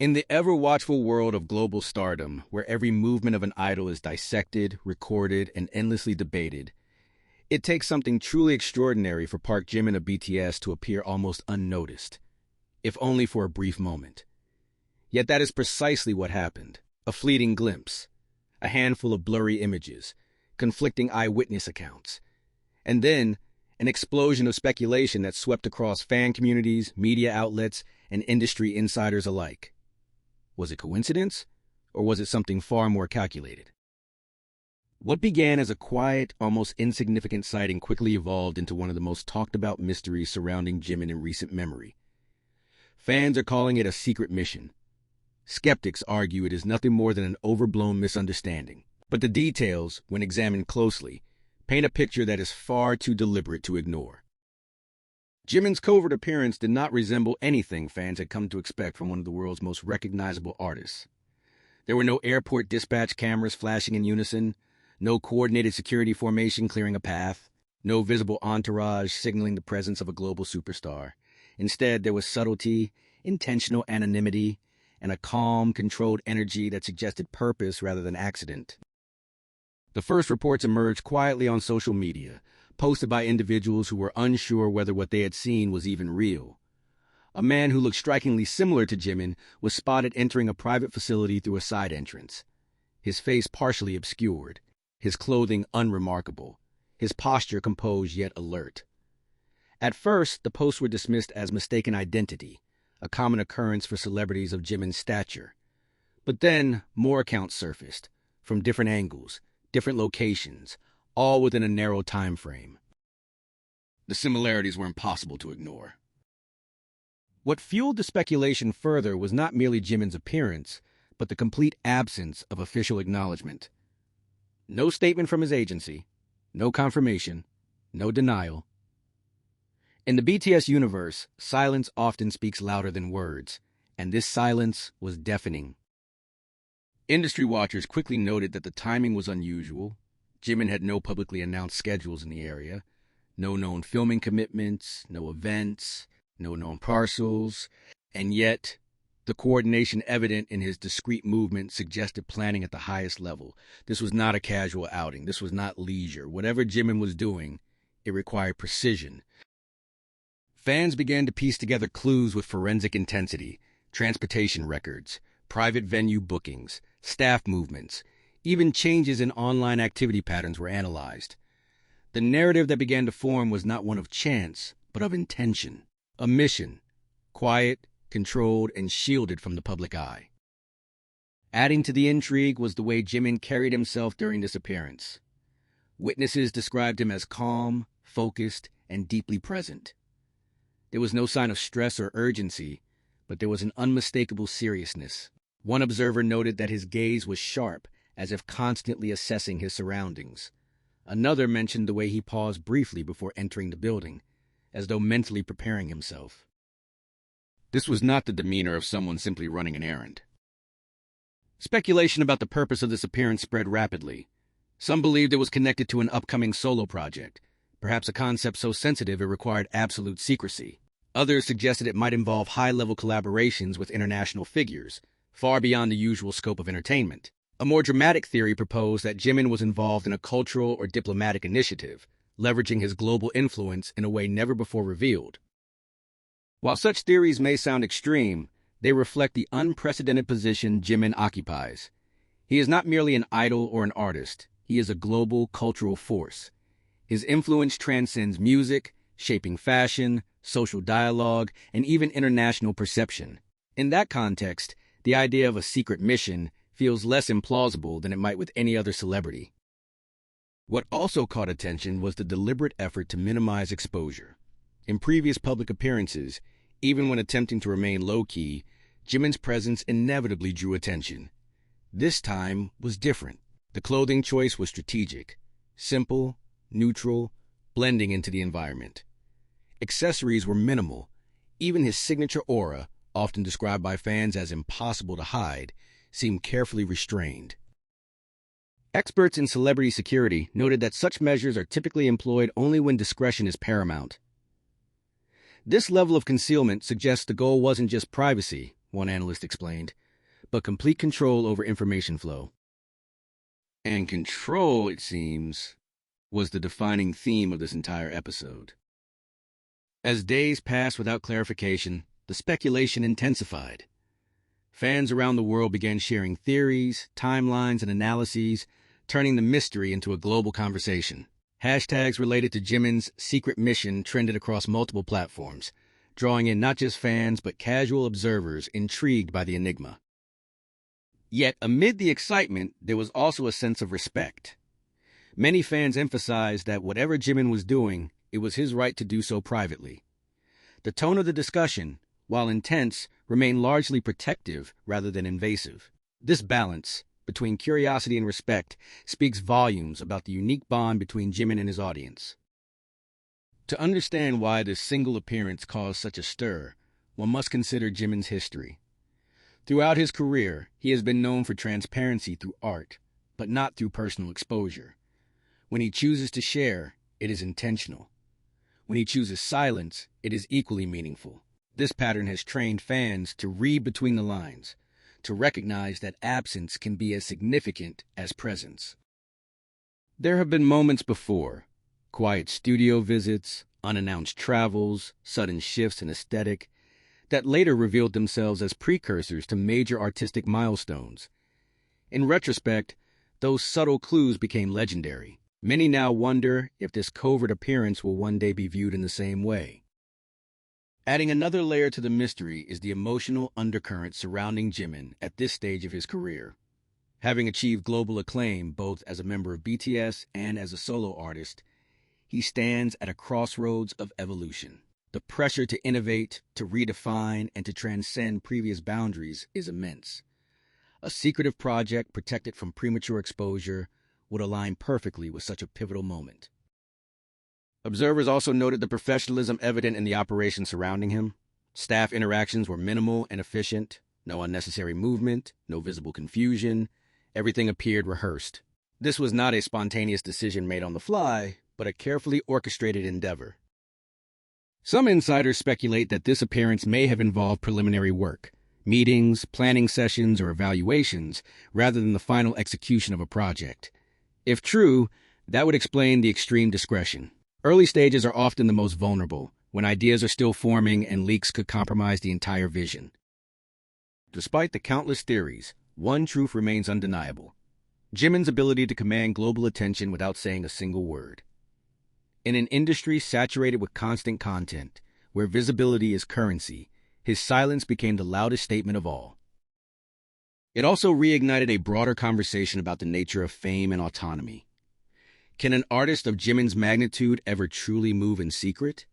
In the ever-watchful world of global stardom, where every movement of an idol is dissected, recorded, and endlessly debated, it takes something truly extraordinary for Park Jimin of BTS to appear almost unnoticed, if only for a brief moment. Yet that is precisely what happened. A fleeting glimpse, a handful of blurry images, conflicting eyewitness accounts, and then an explosion of speculation that swept across fan communities, media outlets, and industry insiders alike. Was it coincidence, or was it something far more calculated? What began as a quiet, almost insignificant sighting quickly evolved into one of the most talked-about mysteries surrounding Jimin in recent memory. Fans are calling it a secret mission. Skeptics argue it is nothing more than an overblown misunderstanding. But the details, when examined closely, paint a picture that is far too deliberate to ignore. Jimin's covert appearance did not resemble anything fans had come to expect from one of the world's most recognizable artists. There were no airport dispatch cameras flashing in unison, no coordinated security formation clearing a path, no visible entourage signaling the presence of a global superstar. Instead, there was subtlety, intentional anonymity, and a calm, controlled energy that suggested purpose rather than accident. The first reports emerged quietly on social media, posted by individuals who were unsure whether what they had seen was even real. A man who looked strikingly similar to Jimin was spotted entering a private facility through a side entrance. His face partially obscured, his clothing unremarkable, his posture composed yet alert. At first, the posts were dismissed as mistaken identity, a common occurrence for celebrities of Jimin's stature. But then, more accounts surfaced, from different angles, different locations, all within a narrow time frame. The similarities were impossible to ignore. What fueled the speculation further was not merely Jimin's appearance, but the complete absence of official acknowledgement. No statement from his agency, no confirmation, no denial. In the BTS universe, silence often speaks louder than words, and this silence was deafening. Industry watchers quickly noted that the timing was unusual. Jimin had no publicly announced schedules in the area, no known filming commitments, no events, no known parcels, and yet the coordination evident in his discreet movement suggested planning at the highest level. This was not a casual outing. This was not leisure. Whatever Jimin was doing, it required precision. Fans began to piece together clues with forensic intensity, transportation records, private venue bookings, staff movements. Even changes in online activity patterns were analyzed. The narrative that began to form was not one of chance, but of intention. A mission, quiet, controlled, and shielded from the public eye. Adding to the intrigue was the way Jimin carried himself during this appearance. Witnesses described him as calm, focused, and deeply present. There was no sign of stress or urgency, but there was an unmistakable seriousness. One observer noted that his gaze was sharp, as if constantly assessing his surroundings. Another mentioned the way he paused briefly before entering the building, as though mentally preparing himself. This was not the demeanor of someone simply running an errand. Speculation about the purpose of this appearance spread rapidly. Some believed it was connected to an upcoming solo project, perhaps a concept so sensitive it required absolute secrecy. Others suggested it might involve high-level collaborations with international figures, far beyond the usual scope of entertainment. A more dramatic theory proposed that Jimin was involved in a cultural or diplomatic initiative, leveraging his global influence in a way never before revealed. While such theories may sound extreme, they reflect the unprecedented position Jimin occupies. He is not merely an idol or an artist, he is a global cultural force. His influence transcends music, shaping fashion, social dialogue, and even international perception. In that context, the idea of a secret mission feels less implausible than it might with any other celebrity. What also caught attention was the deliberate effort to minimize exposure. In previous public appearances, even when attempting to remain low-key, Jimin's presence inevitably drew attention. This time was different. The clothing choice was strategic, simple, neutral, blending into the environment. Accessories were minimal. Even his signature aura, often described by fans as impossible to hide, seemed carefully restrained. Experts in celebrity security noted that such measures are typically employed only when discretion is paramount. This level of concealment suggests the goal wasn't just privacy, one analyst explained, but complete control over information flow. And control, it seems, was the defining theme of this entire episode. As days passed without clarification, the speculation intensified. Fans around the world began sharing theories, timelines, and analyses, turning the mystery into a global conversation. Hashtags related to Jimin's secret mission trended across multiple platforms, drawing in not just fans but casual observers intrigued by the enigma. Yet, amid the excitement, there was also a sense of respect. Many fans emphasized that whatever Jimin was doing, it was his right to do so privately. The tone of the discussion, while intense, remained largely protective rather than invasive. This balance between curiosity and respect speaks volumes about the unique bond between Jimin and his audience. To understand why this single appearance caused such a stir, one must consider Jimin's history. Throughout his career, he has been known for transparency through art, but not through personal exposure. When he chooses to share, it is intentional. When he chooses silence, it is equally meaningful. This pattern has trained fans to read between the lines, to recognize that absence can be as significant as presence. There have been moments before, quiet studio visits, unannounced travels, sudden shifts in aesthetic, that later revealed themselves as precursors to major artistic milestones. In retrospect, those subtle clues became legendary. Many now wonder if this covert appearance will one day be viewed in the same way. Adding another layer to the mystery is the emotional undercurrent surrounding Jimin at this stage of his career. Having achieved global acclaim both as a member of BTS and as a solo artist, he stands at a crossroads of evolution. The pressure to innovate, to redefine, and to transcend previous boundaries is immense. A secretive project protected from premature exposure would align perfectly with such a pivotal moment. Observers also noted the professionalism evident in the operations surrounding him. Staff interactions were minimal and efficient, no unnecessary movement, no visible confusion. Everything appeared rehearsed. This was not a spontaneous decision made on the fly, but a carefully orchestrated endeavor. Some insiders speculate that this appearance may have involved preliminary work, meetings, planning sessions, or evaluations, rather than the final execution of a project. If true, that would explain the extreme discretion. Early stages are often the most vulnerable, when ideas are still forming and leaks could compromise the entire vision. Despite the countless theories, one truth remains undeniable: Jimin's ability to command global attention without saying a single word. In an industry saturated with constant content, where visibility is currency, his silence became the loudest statement of all. It also reignited a broader conversation about the nature of fame and autonomy. Can an artist of Jimin's magnitude ever truly move in secret?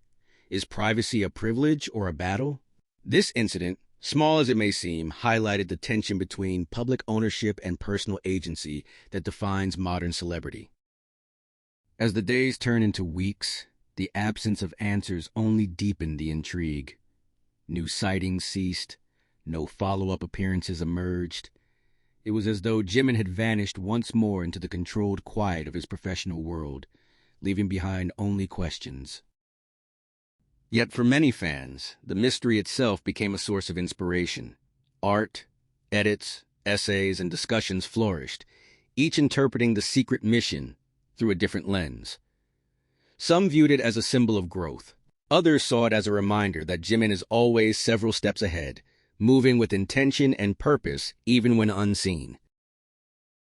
Is privacy a privilege or a battle? This incident, small as it may seem, highlighted the tension between public ownership and personal agency that defines modern celebrity. As the days turned into weeks, the absence of answers only deepened the intrigue. New sightings ceased, no follow-up appearances emerged. It was as though Jimin had vanished once more into the controlled quiet of his professional world, leaving behind only questions. Yet for many fans, the mystery itself became a source of inspiration. Art, edits, essays, and discussions flourished, each interpreting the secret mission through a different lens. Some viewed it as a symbol of growth. Others saw it as a reminder that Jimin is always several steps ahead, moving with intention and purpose even when unseen.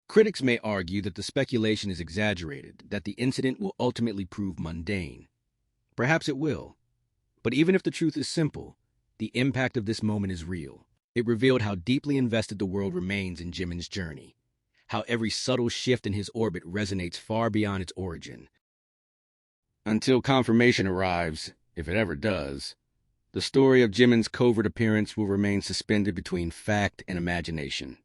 Critics may argue that the speculation is exaggerated, that the incident will ultimately prove mundane. Perhaps it will. But even if the truth is simple, the impact of this moment is real. It revealed how deeply invested the world remains in Jimin's journey, how every subtle shift in his orbit resonates far beyond its origin. Until confirmation arrives, if it ever does, the story of Jimin's covert appearance will remain suspended between fact and imagination.